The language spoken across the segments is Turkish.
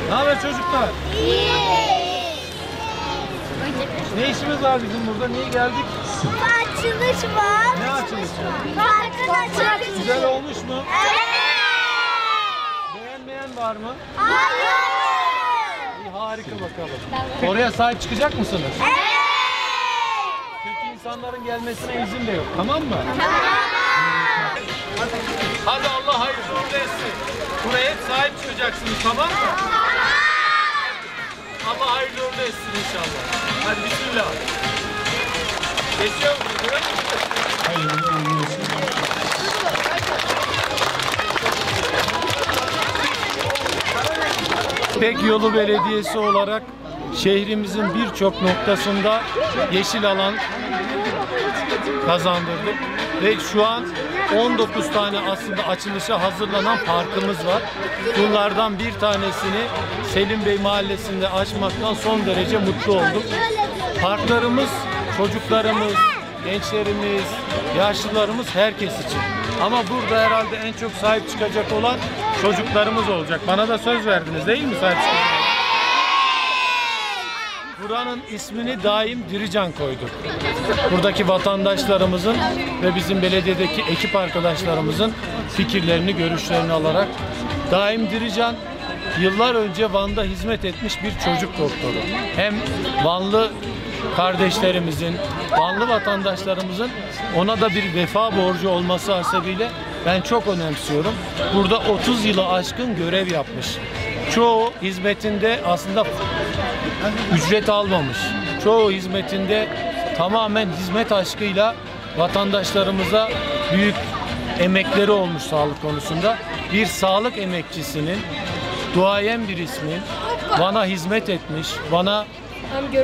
Ne haber çocuklar? İyi. Ne işimiz var bizim burada? Niye geldik? Açılış var. Ne açılışı? Parkın açılışı. Güzel olmuş mu? Evet. Beğenmeyen var mı? Hayır. İyi, harika bakalım. Oraya sahip çıkacak mısınız? Evet. Kötü insanların gelmesine izin de yok. Tamam mı? Tamam. Hadi Allah hayırlı uğurlu etsin. Buraya hep sahip çıkacaksınız, tamam mı? Allah hayırlı uğurlu etsin inşallah. Hadi bismillah. Geçiyor musunuz? Hayırlı uğurlu olsun. İpek Yolu Belediyesi olarak şehrimizin birçok noktasında yeşil alan kazandırdık ve şu an 19 tane aslında açılışa hazırlanan parkımız var. Bunlardan bir tanesini Selim Bey Mahallesi'nde açmaktan son derece mutlu olduk. Parklarımız çocuklarımız, gençlerimiz, yaşlılarımız herkes için. Ama burada herhalde en çok sahip çıkacak olan çocuklarımız olacak. Bana da söz verdiniz değil mi sahip çıkacak? Buranın ismini daim Dirican koyduk. Buradaki vatandaşlarımızın ve bizim belediyedeki ekip arkadaşlarımızın fikirlerini, görüşlerini alarak daim Dirican yıllar önce Van'da hizmet etmiş bir çocuk doktoru. Hem Vanlı kardeşlerimizin, Vanlı vatandaşlarımızın ona da bir vefa borcu olması hasebiyle ben çok önemsiyorum. Burada 30 yılı aşkın görev yapmış. Çoğu hizmetinde aslında ücret almamış. Çoğu hizmetinde tamamen hizmet aşkıyla vatandaşlarımıza büyük emekleri olmuş sağlık konusunda. Bir sağlık emekçisinin, duayen bir ismin Van'a hizmet etmiş, Van'a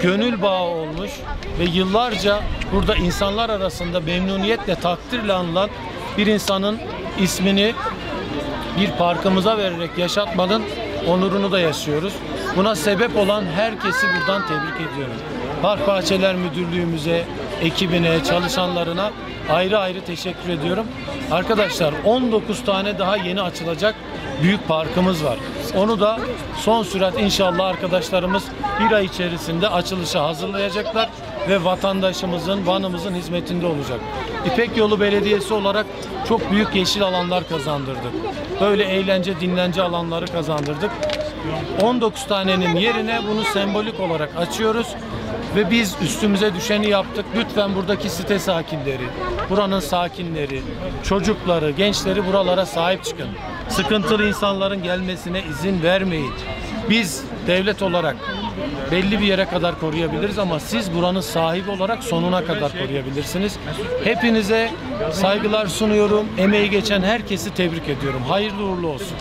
gönül bağı olmuş ve yıllarca burada insanlar arasında memnuniyetle, takdirle anılan bir insanın ismini bir parkımıza vererek yaşatmanın onurunu da yaşıyoruz. Buna sebep olan herkesi buradan tebrik ediyorum. Park Bahçeler Müdürlüğümüze, ekibine, çalışanlarına ayrı ayrı teşekkür ediyorum. Arkadaşlar 19 tane daha yeni açılacak büyük parkımız var. Onu da son sürat inşallah arkadaşlarımız bir ay içerisinde açılışa hazırlayacaklar ve vatandaşımızın, Van'ımızın hizmetinde olacak. İpek Yolu Belediyesi olarak çok büyük yeşil alanlar kazandırdık. Böyle eğlence, dinlence alanları kazandırdık. 19 tanenin yerine bunu sembolik olarak açıyoruz ve biz üstümüze düşeni yaptık. Lütfen buradaki site sakinleri, buranın sakinleri, çocukları, gençleri buralara sahip çıkın. Sıkıntılı insanların gelmesine izin vermeyin. Biz devlet olarak belli bir yere kadar koruyabiliriz ama siz buranın sahibi olarak sonuna kadar koruyabilirsiniz. Hepinize saygılar sunuyorum. Emeği geçen herkesi tebrik ediyorum. Hayırlı uğurlu olsun.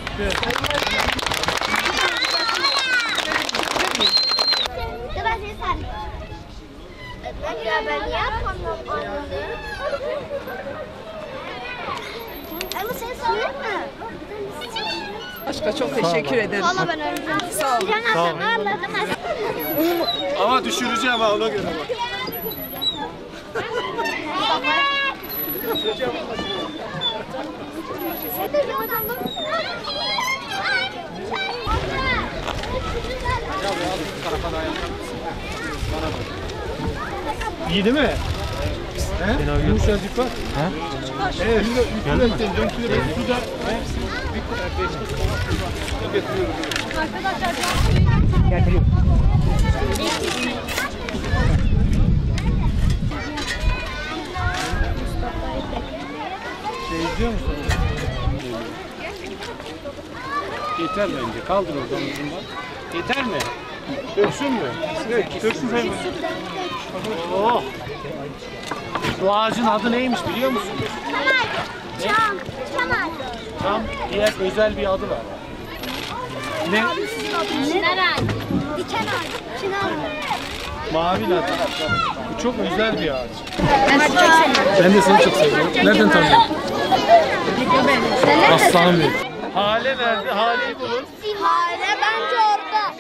Başka çok teşekkür ederim. Valla ben öğrendim. Sağ olun. Sağ olun. Ama düşüreceğim ha, ona göre bak. İyi değil mi? He? Yumuşacık bak. He? Evet. Geldi mi? Getiriyorum. İzliyor musun? Yeter bence. Kaldır oradan ucundan. Yeter mi? Döksün mü? Döksün sen. Oh! Bu ağacın adı neymiş biliyor musun? Çam. Çam. Çam diğer özel bir adı var. Ne? Çınar ağacı. Diken ağacı. Çınar ağacı. Mavi latte. Bu çok özel bir ağaç. Ben de seni çok seviyorum. Nereden tanıyorsun? Aslanım benim. Hale nerede? Hale'yi bulun. Hale bence orada.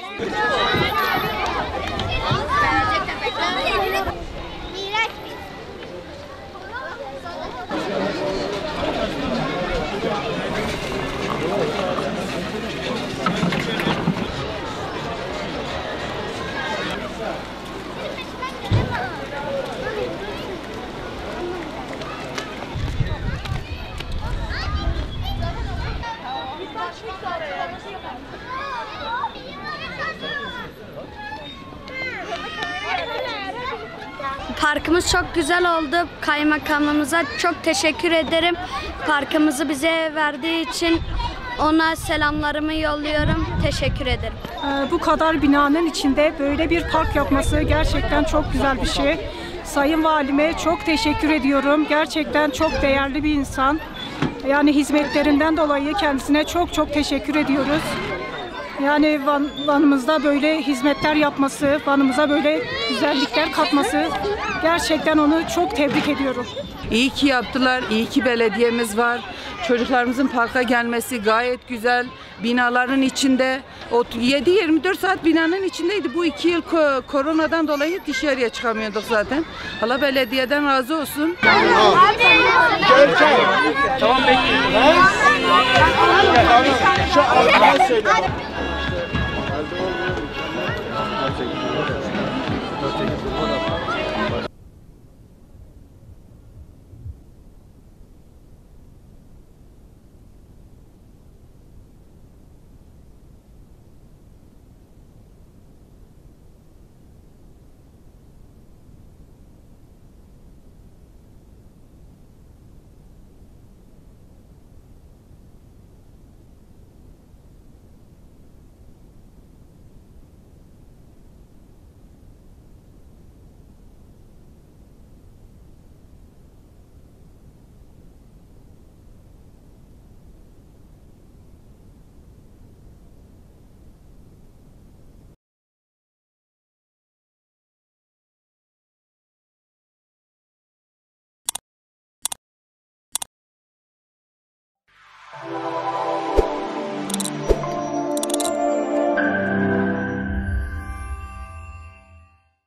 Parkımız çok güzel oldu. Kaymakamımıza çok teşekkür ederim. Parkımızı bize verdiği için ona selamlarımı yolluyorum. Teşekkür ederim. Bu kadar binanın içinde böyle bir park yapması gerçekten çok güzel bir şey. Sayın Valime çok teşekkür ediyorum. Gerçekten çok değerli bir insan. Yani hizmetlerinden dolayı kendisine çok teşekkür ediyoruz. Yani Van'ımızda böyle hizmetler yapması, Van'ımıza böyle güzellikler katması, gerçekten onu çok tebrik ediyorum. İyi ki yaptılar, iyi ki belediyemiz var. Çocuklarımızın parka gelmesi gayet güzel. Binaların içinde, 7-24 saat binanın içindeydi. Bu 2 yıl koronadan dolayı dışarıya çıkamıyorduk zaten. Allah belediyeden razı olsun. Tamam bekleyin.